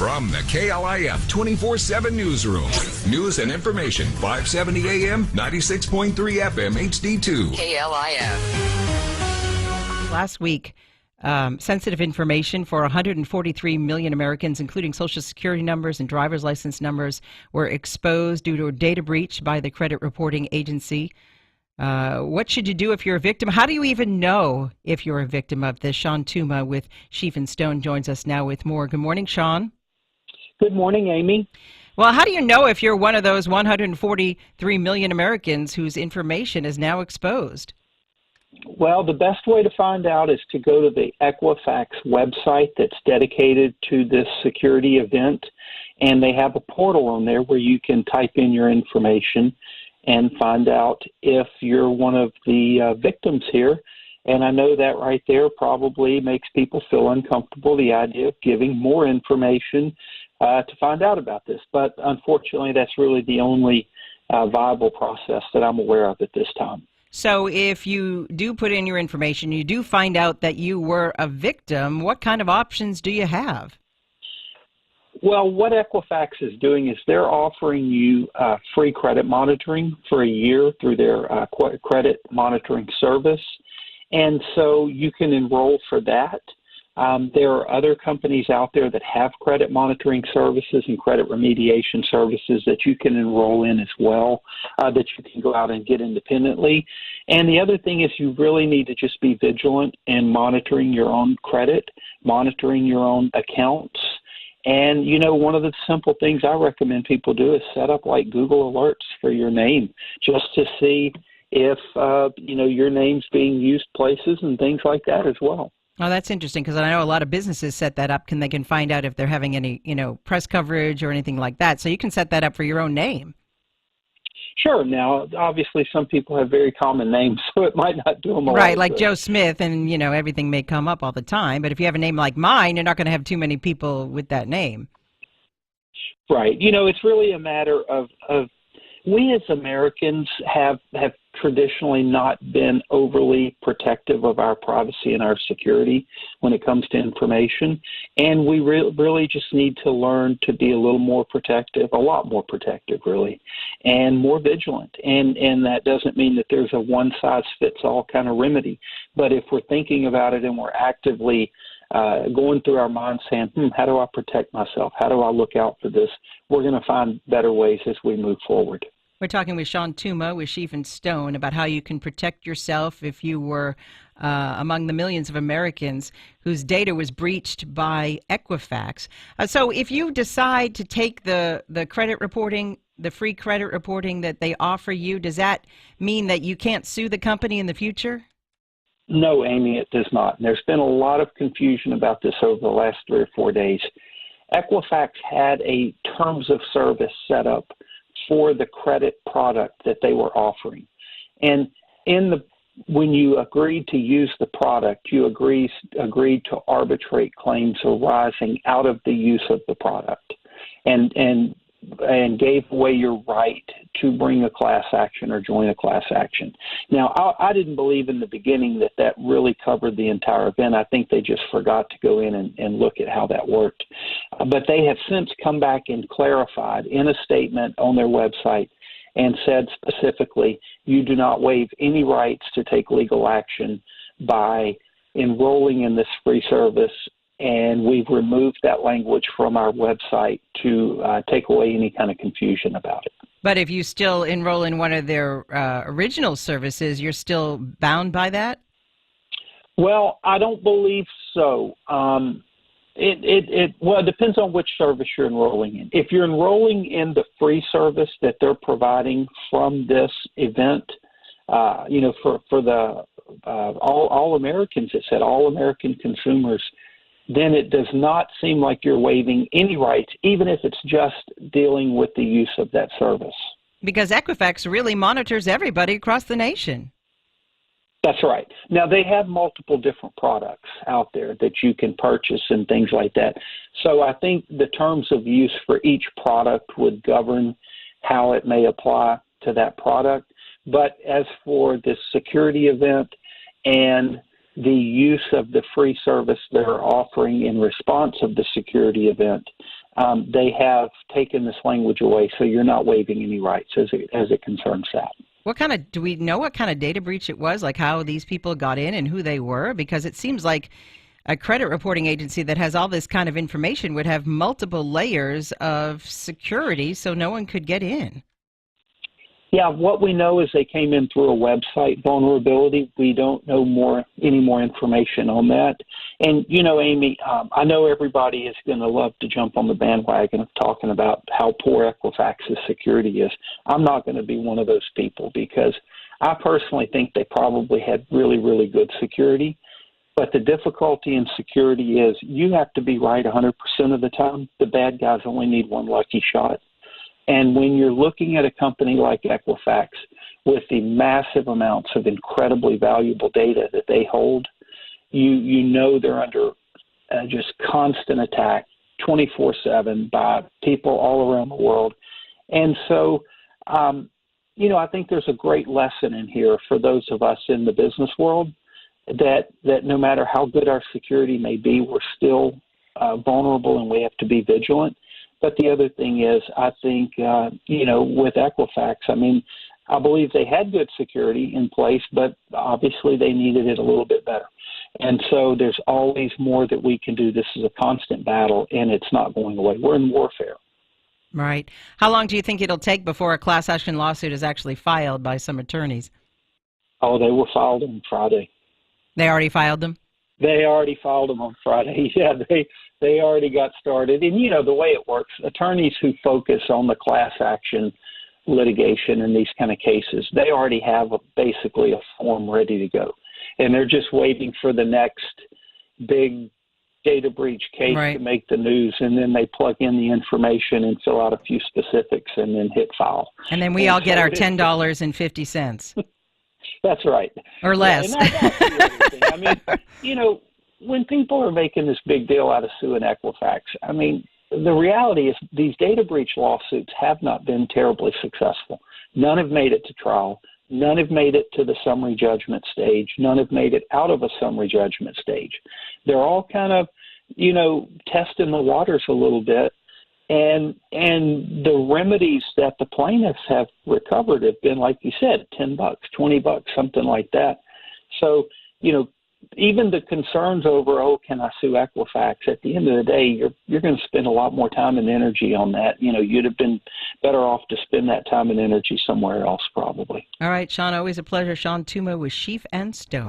From the KLIF 24/7 newsroom, news and information, 570 AM, 96.3 FM, HD2. KLIF. Last week, sensitive information for 143 million Americans, including Social Security numbers and driver's license numbers, were exposed due to a data breach by the credit reporting agency. What should you do if you're a victim? How do you even know if you're a victim of this? Shawn Tuma with Scheef and Stone joins us now with more. Good morning, Shawn. Good morning, Amy. Well, how do you know if you're one of those 143 million Americans whose information is now exposed? Well, the best way to find out is to go to the Equifax website that's dedicated to this security event, and they have a portal on there where you can type in your information and find out if you're one of the victims here. And I know that right there probably makes people feel uncomfortable, the idea of giving more information to find out about this. But unfortunately, that's really the only viable process that I'm aware of at this time. So if you do put in your information, you do find out that you were a victim, what kind of options do you have? Well, what Equifax is doing is they're offering you free credit monitoring for a year through their credit monitoring service. And so you can enroll for that. There are other companies out there that have credit monitoring services and credit remediation services that you can enroll in as well, that you can go out and get independently. And the other thing is you really need to just be vigilant in monitoring your own credit, monitoring your own accounts. And, you know, one of the simple things I recommend people do is set up like Google Alerts for your name just to see if, your name's being used places and things like that as well. Oh, that's interesting because I know a lot of businesses set that up they can find out if they're having any, press coverage or anything like that. So you can set that up for your own name. Sure. Now, obviously, some people have very common names, so it might not do them a lot. Right, like Joe Smith, and, everything may come up all the time. But if you have a name like mine, you're not going to have too many people with that name. Right. It's really a matter of we as Americans have traditionally not been overly protective of our privacy and our security when it comes to information. And we really just need to learn to be a little more protective, a lot more protective, really, and more vigilant. And that doesn't mean that there's a one-size-fits-all kind of remedy. But if we're thinking about it and we're actively going through our mind saying, how do I protect myself? How do I look out for this? We're going to find better ways as we move forward. We're talking with Shawn Tuma with Scheef and Stone about how you can protect yourself if you were among the millions of Americans whose data was breached by Equifax. So if you decide to take the credit reporting, the free credit reporting that they offer you, does that mean that you can't sue the company in the future? No, Amy, it does not. And there's been a lot of confusion about this over the last 3 or 4 days. Equifax had a terms of service set up for the credit product that they were offering. And when you agreed to use the product, you agreed to arbitrate claims arising out of the use of the product and gave away your right to bring a class action or join a class action. Now, I didn't believe in the beginning that really covered the entire event. I think they just forgot to go in and look at how that worked. But they have since come back and clarified in a statement on their website and said specifically, you do not waive any rights to take legal action by enrolling in this free service. And we've removed that language from our website to take away any kind of confusion about it. But if you still enroll in one of their original services, you're still bound by that? Well, I don't believe so. It depends on which service you're enrolling in. If you're enrolling in the free service that they're providing from this event, for the all Americans, it said all American consumers, then it does not seem like you're waiving any rights, even if it's just dealing with the use of that service. Because Equifax really monitors everybody across the nation. That's right. Now, they have multiple different products out there that you can purchase and things like that. So I think the terms of use for each product would govern how it may apply to that product. But as for this security event and the use of the free service they're offering in response of the security event, they have taken this language away, so you're not waiving any rights as it concerns that. Do we know what kind of data breach it was, like how these people got in and who they were? Because it seems like a credit reporting agency that has all this kind of information would have multiple layers of security so no one could get in. Yeah, what we know is they came in through a website vulnerability. We don't know any more information on that. And, Amy, I know everybody is going to love to jump on the bandwagon of talking about how poor Equifax's security is. I'm not going to be one of those people because I personally think they probably had really, really good security. But the difficulty in security is you have to be right 100% of the time. The bad guys only need one lucky shot. And when you're looking at a company like Equifax with the massive amounts of incredibly valuable data that they hold, you know they're under just constant attack 24/7 by people all around the world. And so, I think there's a great lesson in here for those of us in the business world that no matter how good our security may be, we're still vulnerable and we have to be vigilant. But the other thing is, I think, with Equifax, I believe they had good security in place, but obviously they needed it a little bit better. And so there's always more that we can do. This is a constant battle, and it's not going away. We're in warfare. Right. How long do you think it'll take before a class action lawsuit is actually filed by some attorneys? Oh, they were filed on Friday. They already filed them? They already filed them on Friday. Yeah, they already got started. And, the way it works, attorneys who focus on the class action litigation in these kind of cases, they already have basically a form ready to go. And they're just waiting for the next big data breach case to make the news. And then they plug in the information and fill out a few specifics and then hit file. And then we all get our $10.50. That's right. Or less. Yeah, and that's the other thing. When people are making this big deal out of suing Equifax, the reality is these data breach lawsuits have not been terribly successful. None have made it to trial. None have made it to the summary judgment stage. None have made it out of a summary judgment stage. They're all kind of, testing the waters a little bit. And the remedies that the plaintiffs have recovered have been, like you said, $10, $20, something like that. So, even the concerns over, can I sue Equifax? At the end of the day, you're going to spend a lot more time and energy on that. You'd have been better off to spend that time and energy somewhere else, probably. All right, Shawn, always a pleasure. Shawn Tuma with Scheef and Stone.